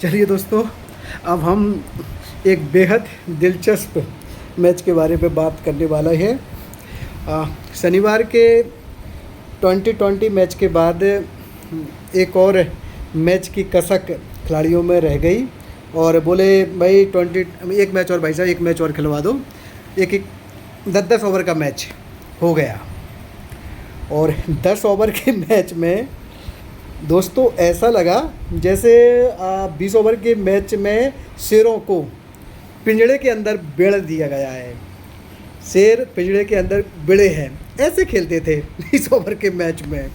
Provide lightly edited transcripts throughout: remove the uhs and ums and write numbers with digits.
चलिए दोस्तों, अब हम एक बेहद दिलचस्प मैच के बारे में बात करने वाला है। शनिवार के 2020 मैच के बाद एक और मैच की कसक खिलाड़ियों में रह गई और बोले भाई एक मैच और, भाई साहब एक मैच और खिलवा दो। एक 10-10 ओवर का मैच हो गया और 10 ओवर के मैच में दोस्तों ऐसा लगा जैसे 20 ओवर के मैच में शेरों को पिंजड़े के अंदर बेड़ दिया गया है। शेर पिंजड़े के अंदर बिड़े हैं, ऐसे खेलते थे 20 ओवर के मैच में।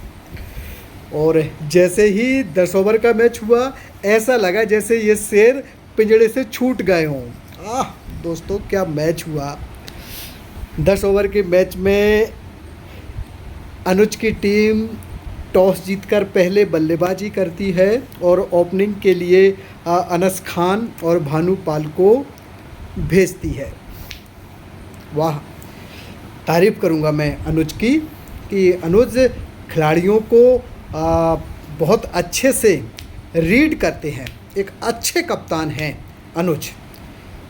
और जैसे ही 10 ओवर का मैच हुआ ऐसा लगा जैसे ये शेर पिंजड़े से छूट गए हों। दोस्तों क्या मैच हुआ। 10 ओवर के मैच में अनुज की टीम टॉस जीतकर पहले बल्लेबाजी करती है और ओपनिंग के लिए अनस खान और भानु पाल को भेजती है। वाह, तारीफ़ करूँगा मैं अनुज की कि अनुज खिलाड़ियों को बहुत अच्छे से रीड करते हैं। एक अच्छे कप्तान हैं अनुज,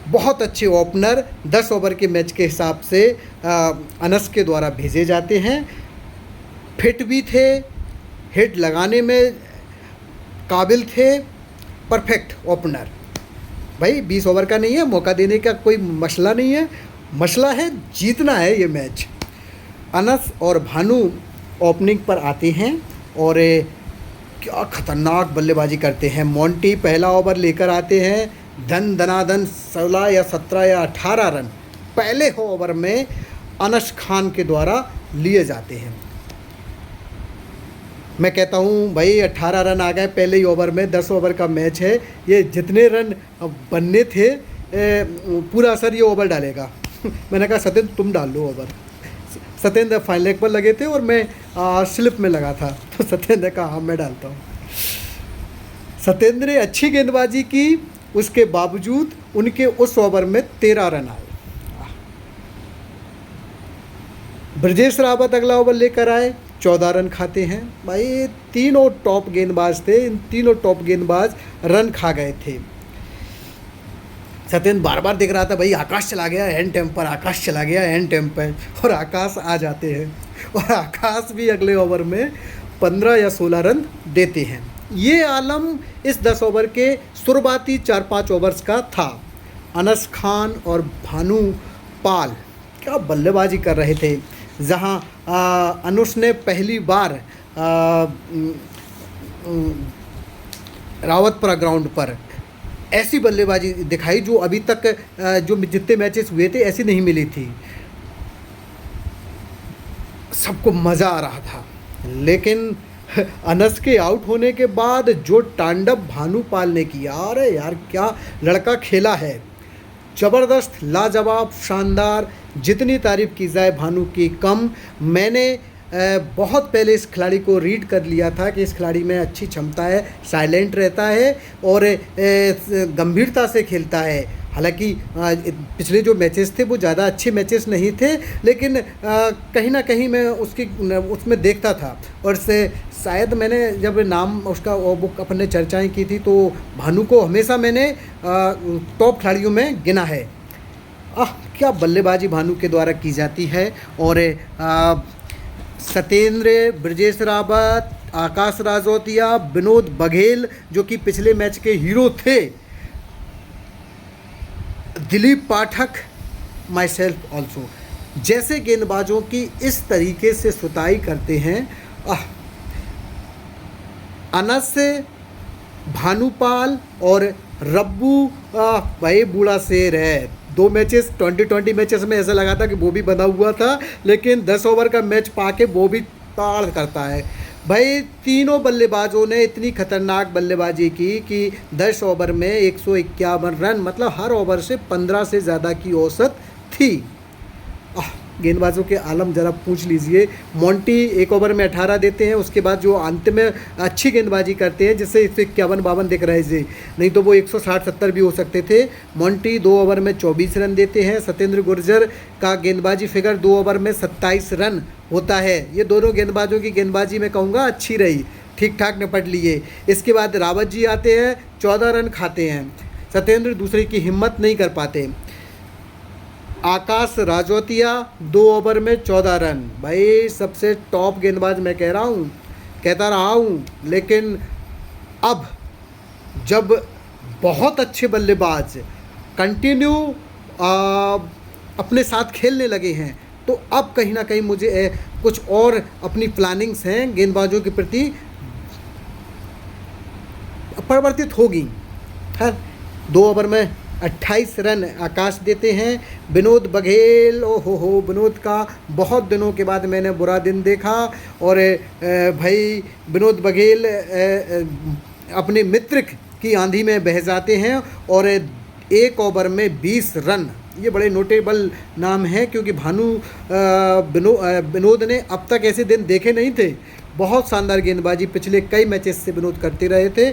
बहुत अच्छे ओपनर 10 ओवर के मैच के हिसाब से अनस के द्वारा भेजे जाते हैं। फिट भी थे, हिट लगाने में काबिल थे, परफेक्ट ओपनर। भाई 20 ओवर का नहीं है, मौका देने का कोई मसला नहीं है, मसला है जीतना है ये मैच। अनस और भानु ओपनिंग पर आते हैं और क्या ख़तरनाक बल्लेबाजी करते हैं। मोंटी पहला ओवर लेकर आते हैं, धन धनाधन 16 या 17 या 18 रन पहले ओवर में अनस खान के द्वारा लिए जाते हैं। मैं कहता हूँ भाई 18 रन आ गए पहले ही ओवर में, 10 ओवर का मैच है, ये जितने रन बनने थे पूरा असर ये ओवर डालेगा। मैंने कहा सत्येंद्र तुम डाल लो ओवर। सत्येंद्र फाइन लेग पर लगे थे और मैं स्लिप में लगा था, तो सत्येंद्र ने कहा हाँ मैं डालता हूँ। सत्येंद्र ने अच्छी गेंदबाजी की, उसके बावजूद उनके उस ओवर में 13 रन आए। ब्रजेश रावत अगला ओवर लेकर आए, 14 रन खाते हैं। भाई तीनों टॉप गेंदबाज थे, इन तीनों टॉप गेंदबाज रन खा गए थे। सत्येंद्र बार बार देख रहा था भाई आकाश चला गया एंड टाइम पर, आकाश चला गया एंड टाइम पर, और आकाश आ जाते हैं और आकाश भी अगले ओवर में 15 या 16 रन देते हैं। ये आलम इस 10 ओवर के शुरुआती 4-5 ओवर्स का था। अनस खान और भानु पाल क्या बल्लेबाजी कर रहे थे। जहां अनुज ने पहली बार रावतपुरा ग्राउंड पर ऐसी बल्लेबाजी दिखाई जो अभी तक जो जितने मैचेस हुए थे ऐसी नहीं मिली थी। सबको मज़ा आ रहा था, लेकिन अनस के आउट होने के बाद जो तांडव भानुपाल ने किया, अरे यार क्या लड़का खेला है, ज़बरदस्त, लाजवाब, शानदार। जितनी तारीफ़ की जाए भानु की कम। मैंने बहुत पहले इस खिलाड़ी को रीड कर लिया था कि इस खिलाड़ी में अच्छी क्षमता है, साइलेंट रहता है और गंभीरता से खेलता है। हालांकि पिछले जो मैचेस थे वो ज़्यादा अच्छे मैचेस नहीं थे, लेकिन कहीं ना कहीं मैं उसमें देखता था और से शायद मैंने जब नाम उसका बुक अपने चर्चाएं की थी तो भानु को हमेशा मैंने टॉप खिलाड़ियों में गिना है। क्या बल्लेबाजी भानु के द्वारा की जाती है। और सत्येंद्र, ब्रजेश रावत, आकाश राजौतिया, विनोद बघेल जो कि पिछले मैच के हीरो थे, दिलीप पाठक, माई सेल्फ ऑल्सो, जैसे गेंदबाजों की इस तरीके से सुताई करते हैं। अनस, भानुपाल और रब्बू, भाई बूढ़ा शेर है। 2 मैचेस 2020 मैचेस में ऐसा लगा था कि वो भी बना हुआ था, लेकिन 10 ओवर का मैच पाके वो भी ताड़ करता है। भाई तीनों बल्लेबाजों ने इतनी खतरनाक बल्लेबाजी की कि 10 ओवर में 151 रन, मतलब हर ओवर से 15 से ज़्यादा की औसत थी। गेंदबाजों के आलम ज़रा पूछ लीजिए। मोंटी 1 ओवर में 18 देते हैं, उसके बाद जो अंत में अच्छी गेंदबाजी करते हैं जिससे 151-52 दिख रहे थे, नहीं तो वो 160-70 भी हो सकते थे। मोंटी 2 ओवर में 24 रन देते हैं। सत्येंद्र गुर्जर का गेंदबाजी फिगर 2 ओवर में 27 रन होता है। ये दोनों गेंदबाजों की गेंदबाजी मैं कहूँगा अच्छी रही, ठीक ठाक निपट लिए। इसके बाद रावत जी आते हैं, 14 रन खाते हैं। सत्येंद्र दूसरे की हिम्मत नहीं कर पाते। आकाश राजौतिया 2 ओवर में 14 रन। भाई सबसे टॉप गेंदबाज मैं कहता रहा हूँ, लेकिन अब जब बहुत अच्छे बल्लेबाज कंटिन्यू अपने साथ खेलने लगे हैं, तो अब कहीं ना कहीं मुझे कुछ और अपनी प्लानिंग्स हैं गेंदबाजों के प्रति परिवर्तित होगी। हर 2 ओवर में 28 रन आकाश देते हैं। विनोद बघेल, हो विनोद का बहुत दिनों के बाद मैंने बुरा दिन देखा। और भाई विनोद बघेल अपने मित्र की आंधी में बह जाते हैं और 1 ओवर में 20 रन। ये बड़े नोटेबल नाम है, क्योंकि विनोद ने अब तक ऐसे दिन देखे नहीं थे। बहुत शानदार गेंदबाजी पिछले कई मैचेस से विनोद करते रहे थे।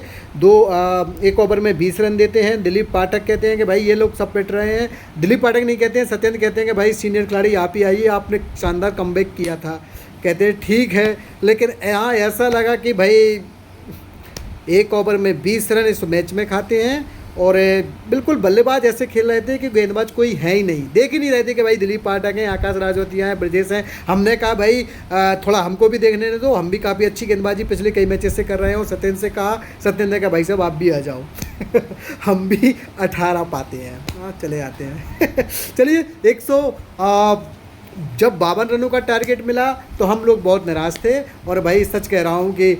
1 ओवर में 20 रन देते हैं। दिलीप पाठक कहते हैं कि भाई ये लोग सब पिट रहे हैं। दिलीप पाठक नहीं कहते हैं, सत्येंद्र कहते हैं कि भाई सीनियर खिलाड़ी आप ही आइए, आपने शानदार कमबैक किया था। कहते हैं ठीक है, लेकिन यहाँ ऐसा लगा कि भाई 1 ओवर में 20 रन इस मैच में खाते हैं। और बिल्कुल बल्लेबाज ऐसे खेल रहे थे कि गेंदबाज कोई है ही नहीं, देख ही नहीं रहे थे कि भाई दिलीप पाठक हैं, आकाश राजौतिया हैं, ब्रजेश हैं। हमने कहा भाई थोड़ा हमको भी देखने दो, हम भी काफ़ी अच्छी गेंदबाजी पिछले कई मैचेस से कर रहे हैं। और सत्येंद्र से कहा, सत्येंद्र ने कहा भाई साहब आप भी आ जाओ हम भी 18 पाते हैं। चले आते हैं चलिए 100 जब 52 रनों का टारगेट मिला तो हम लोग बहुत निराश थे। और भाई सच कह रहा हूँ कि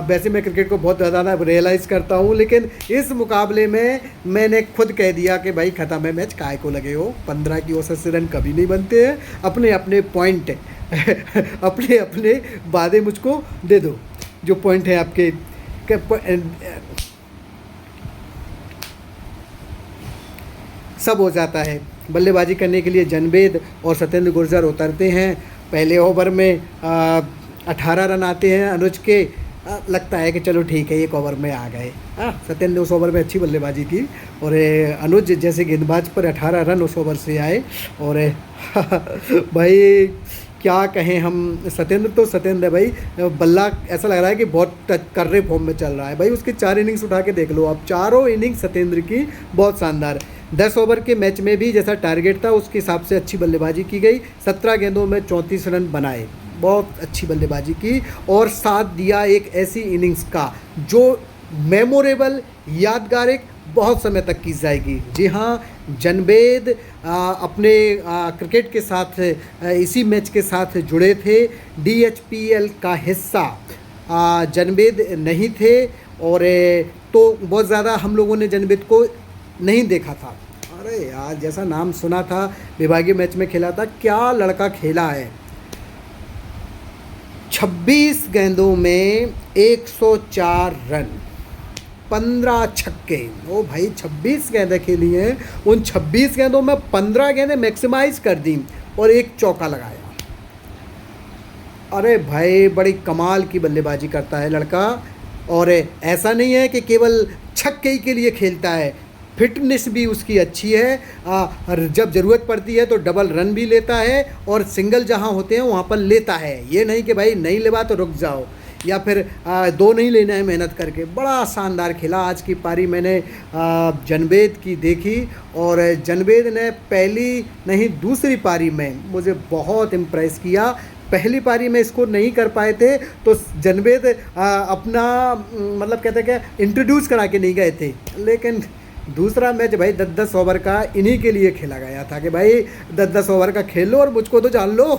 वैसे मैं क्रिकेट को बहुत ज़्यादा रियलाइज़ करता हूँ, लेकिन इस मुकाबले में मैंने खुद कह दिया कि भाई ख़त्म है मैच, काय को लगे हो। 15 की औसत से रन कभी नहीं बनते हैं। अपने अपने पॉइंट अपने अपने वादे मुझको दे दो, जो पॉइंट है आपके सब हो जाता है। बल्लेबाजी करने के लिए जनवेद और सत्येंद्र गुर्जर उतरते हैं। पहले ओवर में 18 रन आते हैं अनुज के। लगता है कि चलो ठीक है 1 ओवर में आ गए। सत्येंद्र ने उस ओवर में अच्छी बल्लेबाजी की और अनुज जैसे गेंदबाज पर 18 रन उस ओवर से आए। और भाई क्या कहें हम, सत्येंद्र भाई बल्ला ऐसा लग रहा है कि बहुत कर्रे फॉर्म में चल रहा है। भाई उसके 4 इनिंग्स उठा के देख लो आप, चारों इनिंग्स सत्येंद्र की बहुत शानदार। 10 ओवर के मैच में भी जैसा टारगेट था उसके हिसाब से अच्छी बल्लेबाजी की गई। 17 गेंदों में 34 रन बनाए, बहुत अच्छी बल्लेबाजी की। और साथ दिया एक ऐसी इनिंग्स का जो मेमोरेबल, यादगार, एक बहुत समय तक की जाएगी। जी हाँ, जनवेद अपने क्रिकेट के साथ इसी मैच के साथ जुड़े थे। DHPL का हिस्सा जनवेद नहीं थे और तो बहुत ज़्यादा हम लोगों ने जनवेद को नहीं देखा था। अरे यार जैसा नाम सुना था, विभागीय मैच में खेला था, क्या लड़का खेला है। 26 गेंदों में 104 रन, 15 छक्के। ओ भाई 26 गेंदें खेली हैं, उन 26 गेंदों में 15 गेंदें मैक्सिमाइज कर दी और 1 चौका लगाया। अरे भाई बड़ी कमाल की बल्लेबाजी करता है लड़का। और ऐसा नहीं है कि केवल छक्के के लिए खेलता है, फिटनेस भी उसकी अच्छी है। जब ज़रूरत पड़ती है तो डबल रन भी लेता है और सिंगल जहां होते हैं वहां पर लेता है। ये नहीं कि भाई नहीं लेवा तो रुक जाओ, या फिर 2 नहीं लेना है मेहनत करके। बड़ा शानदार खेला। आज की पारी मैंने जनवेद की देखी और जनवेद ने पहली नहीं दूसरी पारी में मुझे बहुत इम्प्रेस किया। पहली पारी में इसको नहीं कर पाए थे तो जनवेद अपना मतलब कहते क्या इंट्रोड्यूस करा के नहीं गए थे, लेकिन दूसरा मैच भाई 10-10 ओवर का इन्हीं के लिए खेला गया था कि भाई 10-10 ओवर का खेल लो और मुझको तो जान लो।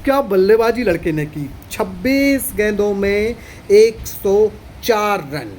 क्या बल्लेबाजी लड़के ने की। 26 गेंदों में 104 रन।